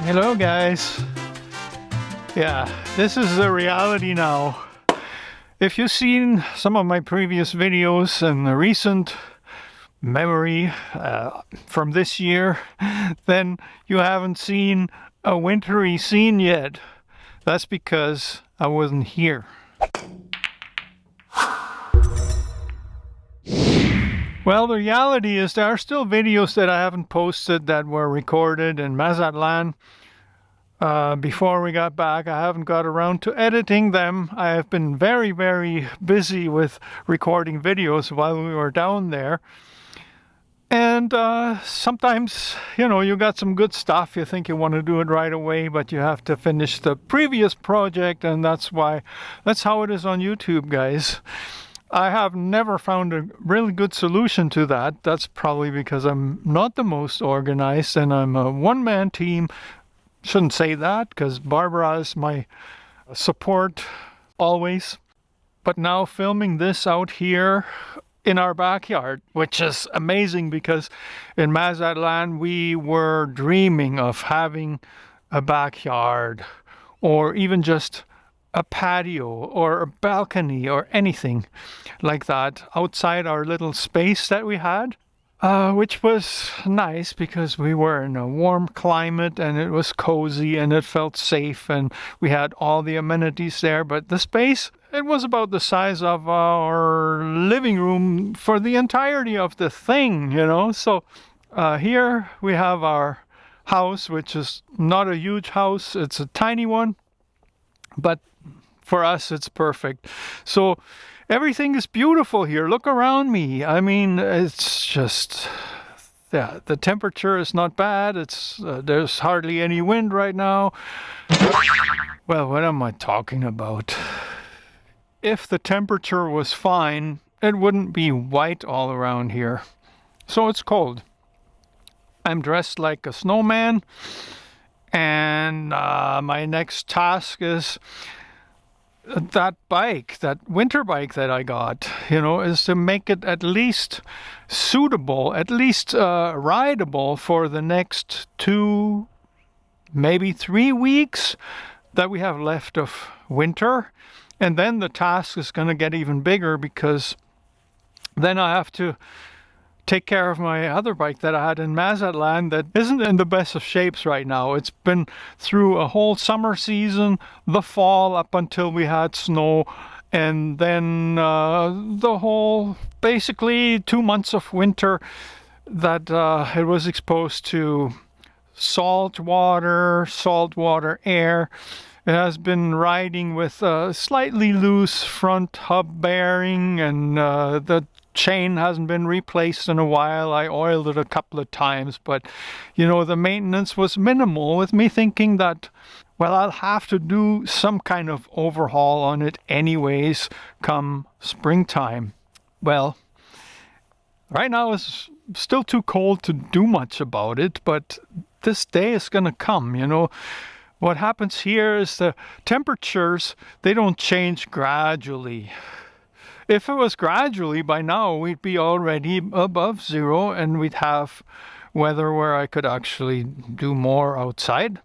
Hello guys. Yeah, this is the reality now. If you've seen some of my previous videos and the recent memory from this year, then you haven't seen a wintry scene yet. That's because I wasn't here. Well, the reality is there are still videos that I haven't posted that were recorded in Mazatlan before we got back. I haven't got around to editing them. I have been very, very busy with recording videos while we were down there. And sometimes, you know, you got some good stuff. You think you want to do it right away, but you have to finish the previous project, and that's how it is on YouTube, guys. I have never found a really good solution to that. That's probably because I'm not the most organized and I'm a one-man team. Shouldn't say that because Barbara is my support always. But now filming this out here in our backyard, which is amazing because in Mazatlan we were dreaming of having a backyard or even just a patio or a balcony or anything like that outside our little space that we had, which was nice because we were in a warm climate and it was cozy and it felt safe and we had all the amenities there. But the space, it was about the size of our living room for the entirety of the thing, you know. So here we have our house, which is not a huge house. It's a tiny one, but for us, it's perfect. So everything is beautiful here. Look around me. I mean, it's just, yeah, the temperature is not bad. It's there's hardly any wind right now. Well, what am I talking about? If the temperature was fine, it wouldn't be white all around here. So it's cold. I'm dressed like a snowman, and my next task is that bike, that winter bike that I got, you know, is to make it at least suitable, at least rideable for the next 2, maybe 3 weeks that we have left of winter. And then the task is going to get even bigger because then I have to take care of my other bike that I had in Mazatlan that isn't in the best of shapes right now. It's been through a whole summer season, the fall up until we had snow, and then the whole, basically 2 months of winter that it was exposed to salt water air. It has been riding with a slightly loose front hub bearing, and the chain hasn't been replaced in a while. I oiled it a couple of times, but you know, the maintenance was minimal, with me thinking that, well, I'll have to do some kind of overhaul on it anyways come springtime. Well, right now it's still too cold to do much about it, but this day is gonna come, you know. What happens here is the temperatures, they don't change gradually. If it was gradually, by now we'd be already above zero and we'd have weather where I could actually do more outside.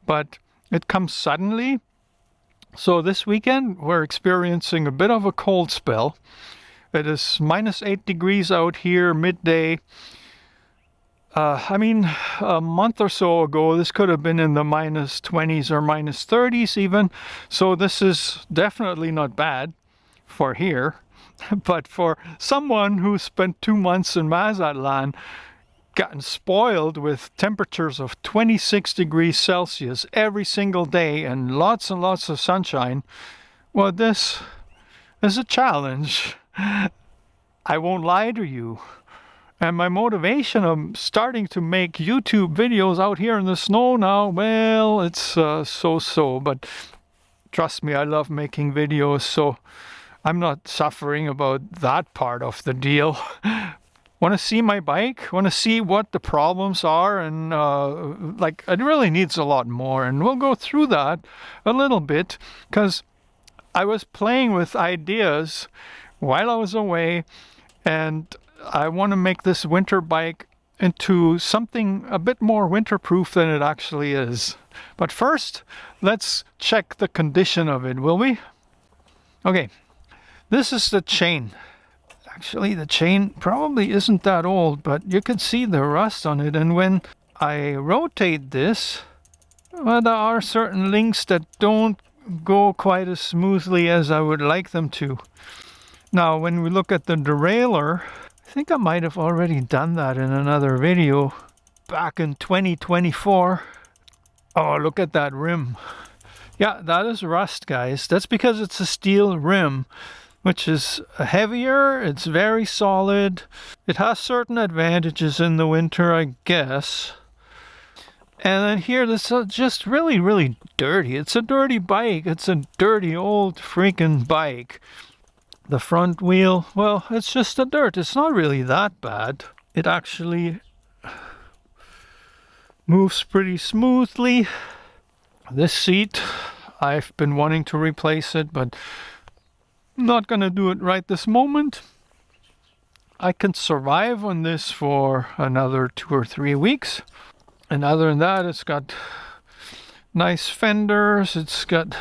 But it comes suddenly. So this weekend we're experiencing a bit of a cold spell. It is -8 degrees out here midday. I mean, a month or so ago, this could have been in the -20s or -30s even. So this is definitely not bad for here. But for someone who spent 2 months in Mazatlan, gotten spoiled with temperatures of 26 degrees Celsius every single day and lots of sunshine, well, this is a challenge. I won't lie to you. And my motivation of starting to make YouTube videos out here in the snow now, well, it's so-so. But trust me, I love making videos, so I'm not suffering about that part of the deal. Want to see my bike? Want to see what the problems are? And like, it really needs a lot more. And we'll go through that a little bit, because I was playing with ideas while I was away, and I want to make this winter bike into something a bit more winterproof than it actually is. But first, let's check the condition of it, will we? Okay, this is the chain. Actually, the chain probably isn't that old, but you can see the rust on it. And when I rotate this, well, there are certain links that don't go quite as smoothly as I would like them to. Now, when we look at the derailleur, I think I might have already done that in another video back in 2024. Oh, look at that rim. Yeah, that is rust, guys. That's because it's a steel rim, which is heavier, it's very solid. It has certain advantages in the winter, I guess. And then here, this is just really dirty. It's a dirty bike. It's a dirty old freaking bike. The front wheel, well, it's just the dirt. It's not really that bad. It actually moves pretty smoothly. This seat, I've been wanting to replace it, but I'm not gonna do it right this moment. I can survive on this for another 2 or 3 weeks. And other than that, it's got nice fenders. It's got,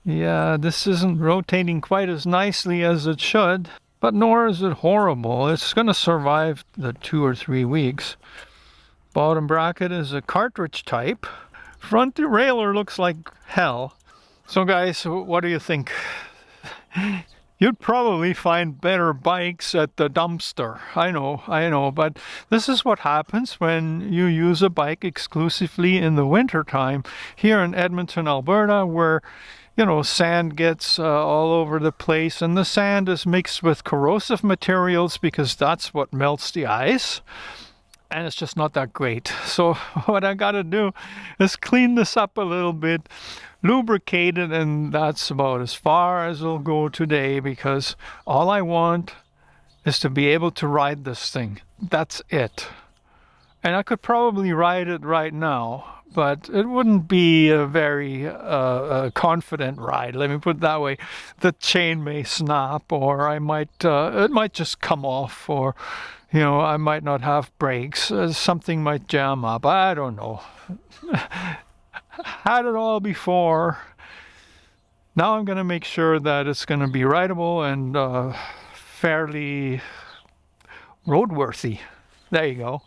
yeah, this isn't rotating quite as nicely as it should, but nor is it horrible. It's gonna survive the 2 or 3 weeks. Bottom bracket is a cartridge type. Front derailleur looks like hell. So guys, what do you think? You'd probably find better bikes at the dumpster. I know, but this is what happens when you use a bike exclusively in the winter time here in Edmonton, Alberta, where, you know, sand gets all over the place, and the sand is mixed with corrosive materials because that's what melts the ice. And it's just not that great. So what I gotta do is clean this up a little bit, lubricate it, and that's about as far as it'll go today, because all I want is to be able to ride this thing. That's it. And I could probably ride it right now, but it wouldn't be a very confident ride. Let me put it that way. The chain may snap, or I might it might just come off, or, you know, I might not have brakes. Something might jam up. I don't know. Had it all before. Now I'm going to make sure that it's going to be rideable and fairly roadworthy. There you go.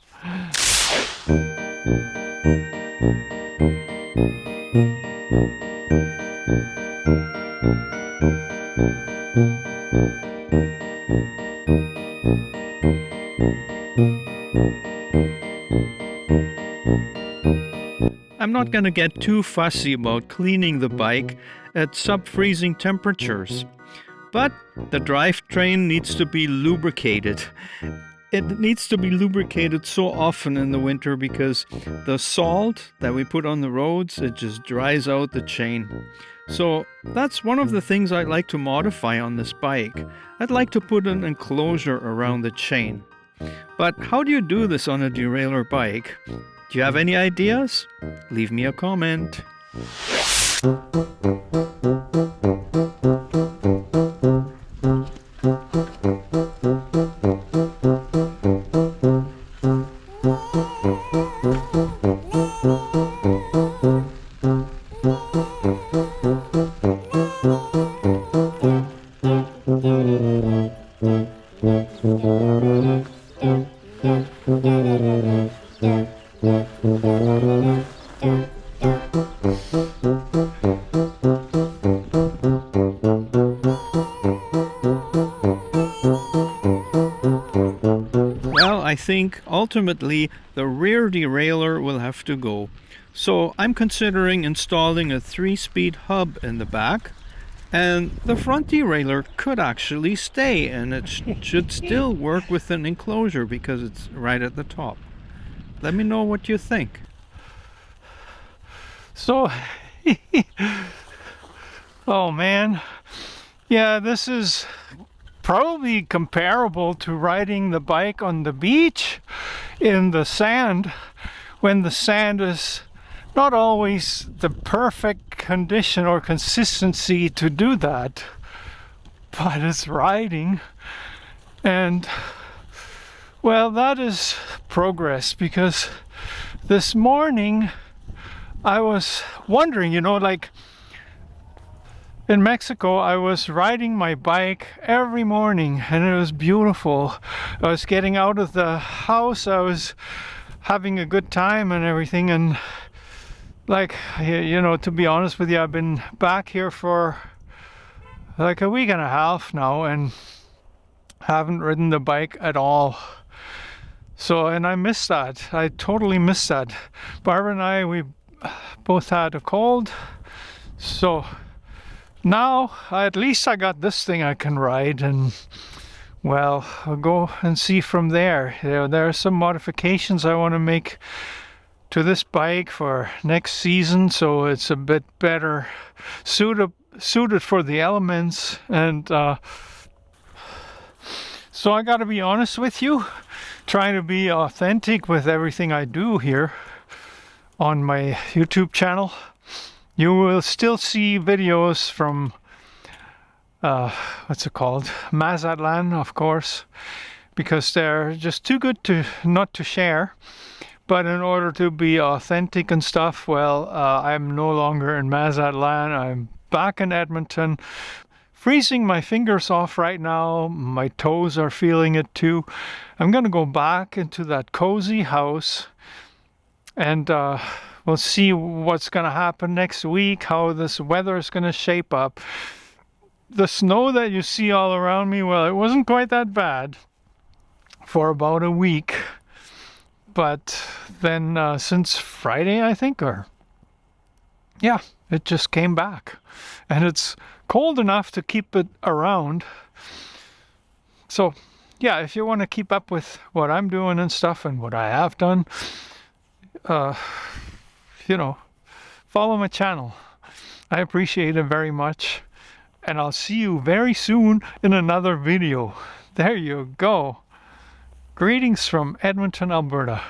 I'm not going to get too fussy about cleaning the bike at sub-freezing temperatures, but the drivetrain needs to be lubricated. It needs to be lubricated so often in the winter because the salt that we put on the roads, it just dries out the chain. So that's one of the things I'd like to modify on this bike. I'd like to put an enclosure around the chain. But how do you do this on a derailleur bike? Do you have any ideas? Leave me a comment. think ultimately the rear derailleur will have to go. So I'm considering installing a 3-speed hub in the back, and the front derailleur could actually stay, and it should still work with an enclosure because it's right at the top. Let me know what you think. So, oh man, yeah, this is probably comparable to riding the bike on the beach in the sand, when the sand is not always the perfect condition or consistency to do that, but it's riding. And well, that is progress, because this morning I was wondering, you know, like in Mexico, I was riding my bike every morning and it was beautiful. I was getting out of the house, I was having a good time and everything, and like, you know, to be honest with you, I've been back here for like a week and a half now and haven't ridden the bike at all. So, and I miss that. I totally miss that. Barbara and I, we both had a cold. So now at least I got this thing I can ride, and well, I'll go and see from there. There are some modifications I want to make to this bike for next season, so it's a bit better suited for the elements. And so I got to be honest with you, trying to be authentic with everything I do here on my YouTube channel. You will still see videos from what's it called, Mazatlan, of course, because they're just too good to not to share. But in order to be authentic and stuff, well, I'm no longer in Mazatlan. I'm back in Edmonton, freezing my fingers off right now. My toes are feeling it too. I'm gonna go back into that cozy house, and we'll see what's gonna happen next week, how this weather is gonna shape up. The snow that you see all around me, well, it wasn't quite that bad for about a week. But then since Friday, I think, or yeah, it just came back. And it's cold enough to keep it around. So yeah, if you want to keep up with what I'm doing and stuff and what I have done, you know, follow my channel. I appreciate it very much. And I'll see you very soon in another video. There you go. Greetings from Edmonton, Alberta.